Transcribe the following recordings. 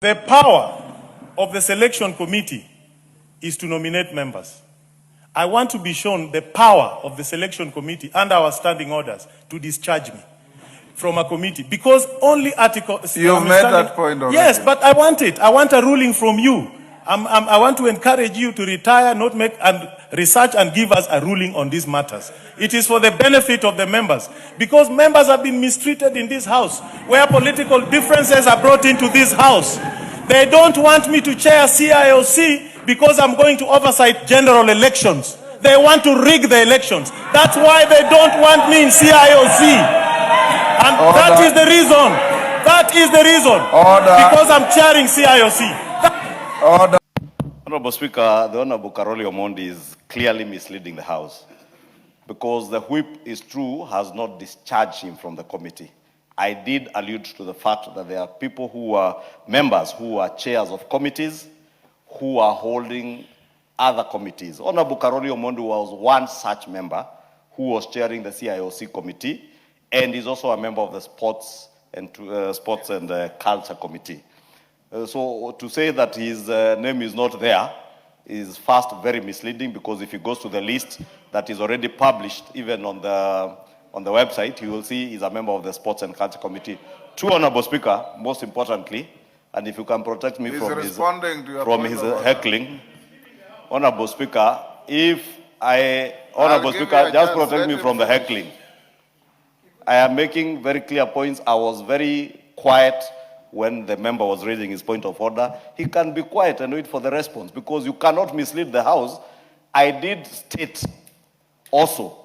The power of the selection committee is to nominate members. I want to be shown the power of the selection committee and our standing orders to discharge me from a committee, because only article... You've made that point already. Yes, but I want it. I want a ruling from you. I want to encourage you to retire, not make and research and give us a ruling on these matters. It is for the benefit of the members, because members have been mistreated in this house, where political differences are brought into this house. They don't want me to chair CIOC because I'm going to oversight general elections. They want to rig the elections. That's why they don't want me in CIOC. And order. That is the reason. That is the reason. Order. Because I'm chairing CIOC. Order. Honorable Speaker, the Honorable Caroli Omondi is clearly misleading the House, because the whip is true, has not discharged him from the committee. I did allude to the fact that there are people who are members, who are chairs of committees, who are holding other committees. Honorable Caroli Omondi was one such member who was chairing the CIOC committee, and is also a member of the Sports and Culture Committee. So to say that his name is not there is first very misleading, because if he goes to the list that is already published, even on the website, you will see he's a member of the Sports and Culture Committee. Two, Honorable Speaker, most importantly, and if you can protect me from his heckling, Honorable Speaker, Honorable Speaker, just protect me from the heckling. I am making very clear points. I was very quiet when the member was raising his point of order. He can be quiet and wait for the response, because you cannot mislead the House. I did state also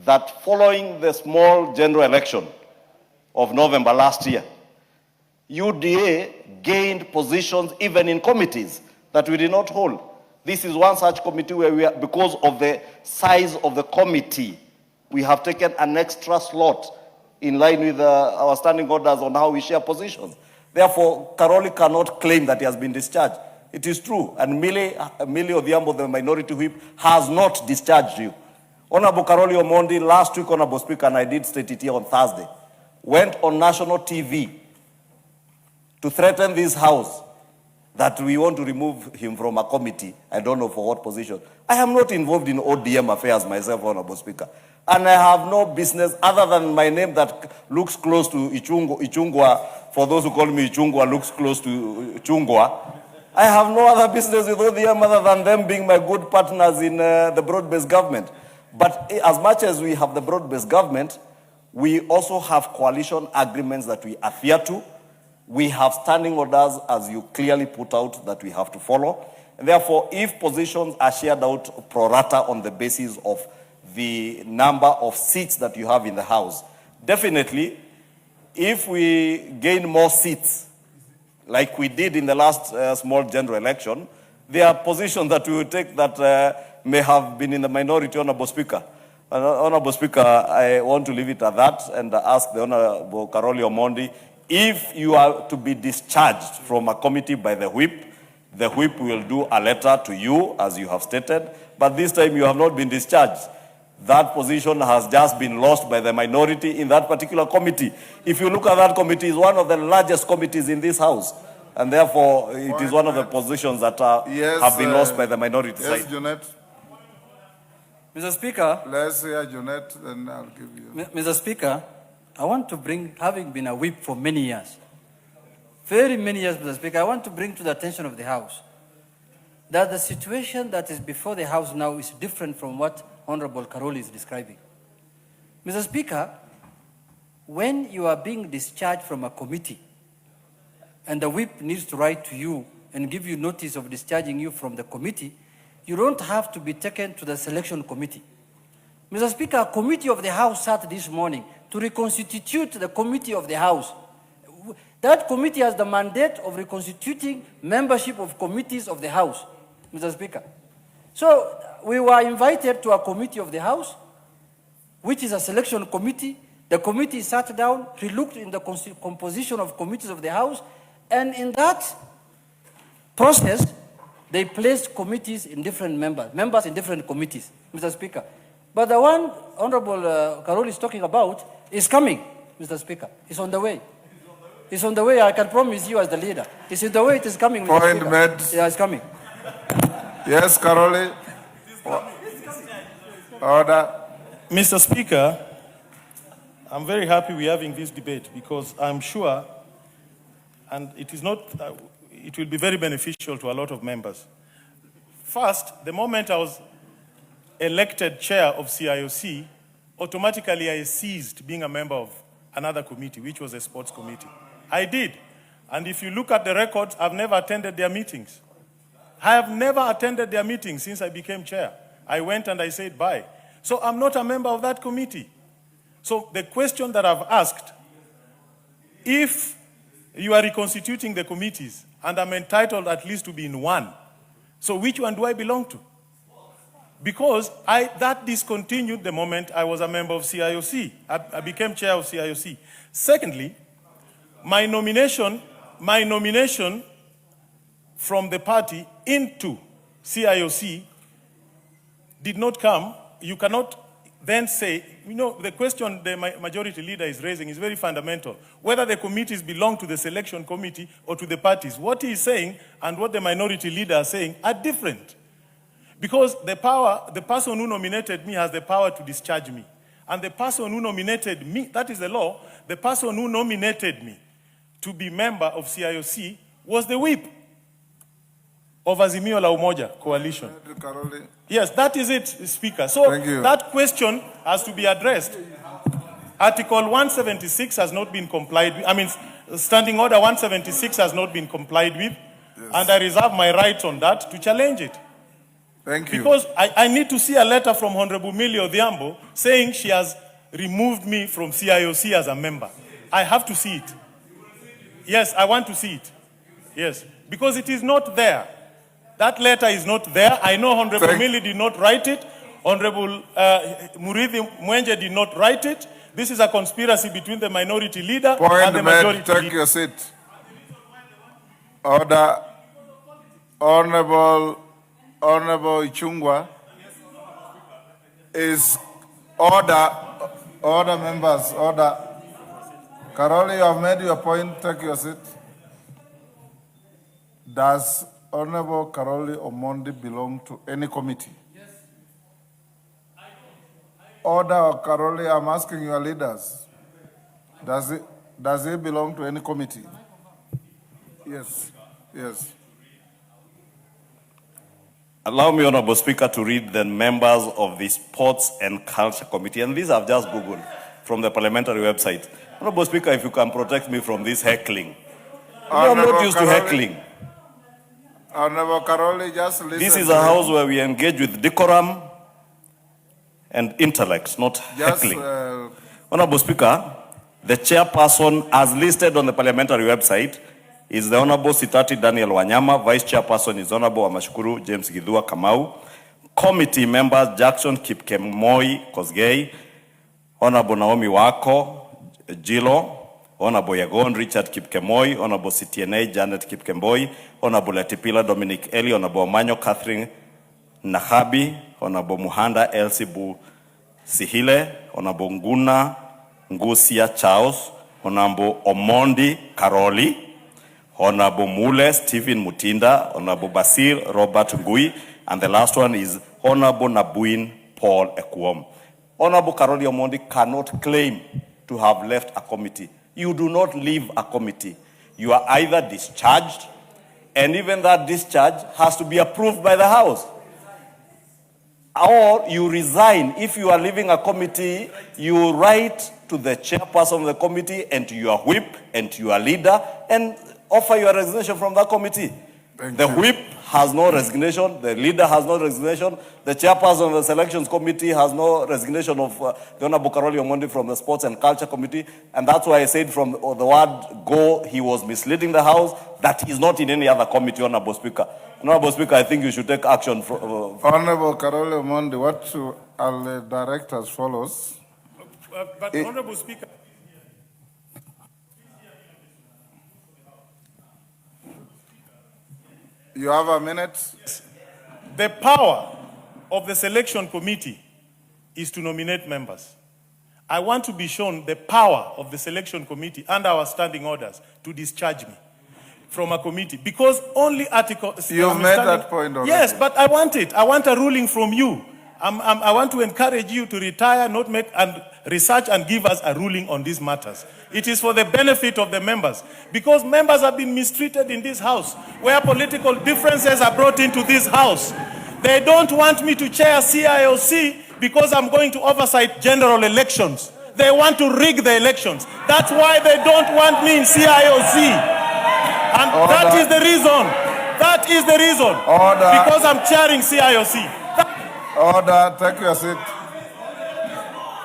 that following the small general election of November last year, UDA gained positions even in committees that we did not hold. This is one such committee where we are, because of the size of the committee, we have taken an extra slot in line with our standing orders on how we share positions. Therefore, Caroli cannot claim that he has been discharged. It is true, and Millie Odhiambo, the minority whip, has not discharged you. Honorable Caroli Omondi, last week, Honorable Speaker, and I did state it here on Thursday, went on national TV to threaten this House that we want to remove him from a committee. I don't know for what position. I am not involved in ODM affairs myself, Honorable Speaker. And I have no business other than my name that looks close to Ichungwa. For those who call me Ichungwa, looks close to Ichungwa. I have no other business with ODM other than them being my good partners in the broad-based government. But as much as we have the broad-based government, we also have coalition agreements that we adhere to. We have standing orders, as you clearly put out, that we have to follow. And therefore, if positions are shared out pro rata on the basis of the number of seats that you have in the House, definitely, if we gain more seats, like we did in the last small general election, there are positions that we will take that may have been in the minority, Honorable Speaker. Honorable Speaker, I want to leave it at that and ask the Honorable Caroli Omondi, if you are to be discharged from a committee by the whip will do a letter to you, as you have stated, but this time you have not been discharged. That position has just been lost by the minority in that particular committee. If you look at that committee, it's one of the largest committees in this House, and therefore it is one of the positions that have been lost by the minority side. Yes, Junet. Mr. Speaker. Let's hear Junet, then I'll give you. Mr. Speaker, I want to bring, having been a whip for many years, very many years, Mr. Speaker, I want to bring to the attention of the House that the situation that is before the House now is different from what Honorable Caroli is describing. Mr. Speaker, when you are being discharged from a committee and the whip needs to write to you and give you notice of discharging you from the committee, you don't have to be taken to the selection committee. Mr. Speaker, a committee of the House sat this morning to reconstitute the committee of the House. That committee has the mandate of reconstituting membership of committees of the House, Mr. Speaker. So we were invited to a committee of the House, which is a selection committee. The committee sat down, relooked in the composition of committees of the House, and in that process, they placed committees in different members in different committees, Mr. Speaker. But the one Honorable Caroli is talking about is coming, Mr. Speaker. It's on the way. It's on the way, I can promise you as the leader. It's in the way, it is coming. Mr. Point Speaker. made. Yeah, it's coming. Yes, Caroli. Order. Mr. Speaker, I'm very happy we're having this debate because I'm sure, and it is not, it will be very beneficial to a lot of members. First, the moment I was elected chair of CIOC, automatically I ceased being a member of another committee, which was a sports committee. I did. And if you look at the records, I've never attended their meetings. I have never attended their meetings since I became chair. I went and I said bye. So I'm not a member of that committee. So the question that I've asked, if you are reconstituting the committees, and I'm entitled at least to be in one, so which one do I belong to? Because that discontinued the moment I was a member of CIOC. I became chair of CIOC. Secondly, my nomination from the party into CIOC did not come. You cannot then say, you know, the question the majority leader is raising is very fundamental. Whether the committees belong to the selection committee or to the parties. What he is saying and what the minority leader is saying are different. Because the person who nominated me has the power to discharge me. And the person who nominated me, that is the law, the person who nominated me to be member of CIOC was the whip of Azimio la Umoja coalition. Caroli. Yes, that is it, Speaker. So that question has to be addressed. Article 176 has not been complied with. I mean, Standing Order 176 has not been complied with. Yes. And I reserve my rights on that to challenge it. Thank you. Because I need to see a letter from Honorable Millie Odhiambo saying she has removed me from CIOC as a member. I have to see it. Yes, I want to see it. Yes, because it is not there. That letter is not there. I know Honorable Millie did not write it. Honorable Murithi Mwenje did not write it. This is a conspiracy between the minority leader and the majority leader. Take your seat. Order. Honorable Ichungwa is order members, order. Caroli, you have made your point, take your seat. Does Honorable Caroli Omondi belong to any committee? Yes. Order, Caroli, I'm asking your leaders. Does he belong to any committee? Yes, yes. Allow me, Honorable Speaker, to read the members of the Sports and Culture Committee. And these I've just Googled from the parliamentary website. Honorable Speaker, if you can protect me from this heckling. I'm not used to heckling. Honorable Caroli, just listen. This is a house where we engage with decorum and intellect, not heckling. Honorable Speaker, the chairperson, as listed on the parliamentary website, is the Honorable Sitati Daniel Wanyama. Vice Chairperson is Honorable Amashukuru James Gidhua Kamau. Committee members Jackson Kipkemoi Kosgei, Honorable Naomi Wako Jilo, Honorable Yagon Richard Kipkemoi, Honorable CTNA Janet Kipkemboi, Honorable Letipila Dominic Eli, Honorable Manyo Catherine Nahabi, Honorable Muhanda Elsibu Sihile, Honorable Nguna Ngusia Charles, Honorable Omondi Caroli, Honorable Mule Stephen Mutinda, Honorable Basir Robert Ngui, and the last one is Honorable Nabuin Paul Ekuom. Honorable Caroli Omondi cannot claim to have left a committee. You do not leave a committee. You are either discharged, and even that discharge has to be approved by the House. Or you resign. If you are leaving a committee, you write to the chairperson of the committee and to your whip and to your leader and offer your resignation from that committee. The whip has no resignation, the leader has no resignation, the chairperson of the selections committee has no resignation of the Honorable Caroli Omondi from the Sports and Culture Committee, and that's why I said from the word go, he was misleading the House, that he's not in any other committee, Honorable Speaker. Honorable Speaker, I think you should take action. Honorable Caroli Omondi, what I'll direct as follows. But Honorable Speaker, you have a minute. The power of the selection committee is to nominate members. I want to be shown the power of the selection committee under our standing orders to discharge me from a committee, because only article... You've made that point already. Yes, but I want it. I want a ruling from you. I want to encourage you to retire, not make and research and give us a ruling on these matters. It is for the benefit of the members, because members have been mistreated in this house, where political differences are brought into this house. They don't want me to chair CIOC because I'm going to oversight general elections. They want to rig the elections. That's why they don't want me in CIOC. And Order. that is the reason. That is the reason. Order. Because I'm chairing CIOC. Order, take your seat.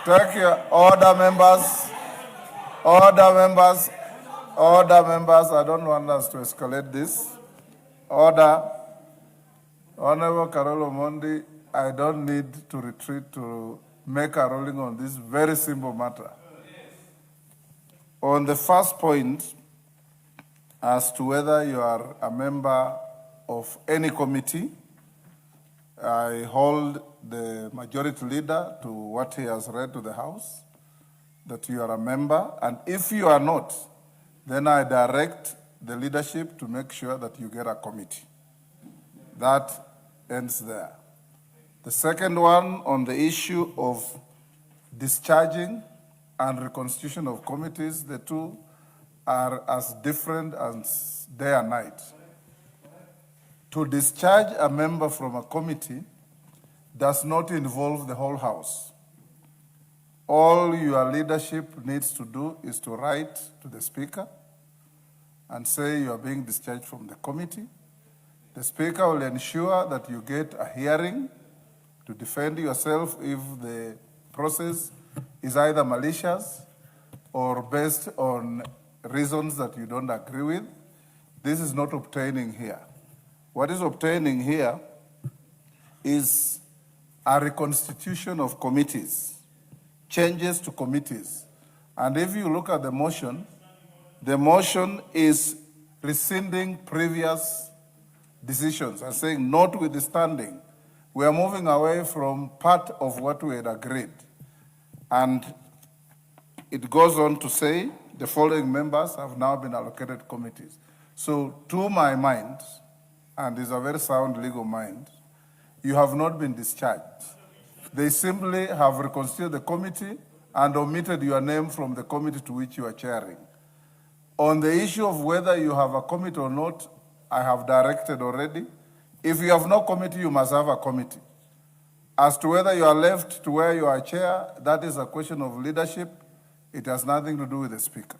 Take your order, members. Order, members. Order, members. I don't want us to escalate this. Order. Honorable Caroli Omondi, I don't need to retreat to make a ruling on this very simple matter. On the first point, as to whether you are a member of any committee, I hold the majority leader to what he has read to the House, that you are a member, and if you are not, then I direct the leadership to make sure that you get a committee. That ends there. The second one, on the issue of discharging and reconstitution of committees, the two are as different as day and night. To discharge a member from a committee does not involve the whole House. All your leadership needs to do is to write to the Speaker and say you are being discharged from the committee. The Speaker will ensure that you get a hearing to defend yourself if the process is either malicious or based on reasons that you don't agree with. This is not obtaining here. What is obtaining here is a reconstitution of committees, changes to committees. And if you look at the motion is rescinding previous decisions and saying, notwithstanding, we are moving away from part of what we had agreed. And it goes on to say, the following members have now been allocated committees. So to my mind, and is a very sound legal mind, you have not been discharged. They simply have reconstituted the committee and omitted your name from the committee to which you are chairing. On the issue of whether you have a committee or not, I have directed already. If you have no committee, you must have a committee. As to whether you are left to where you are chair, that is a question of leadership. It has nothing to do with the Speaker.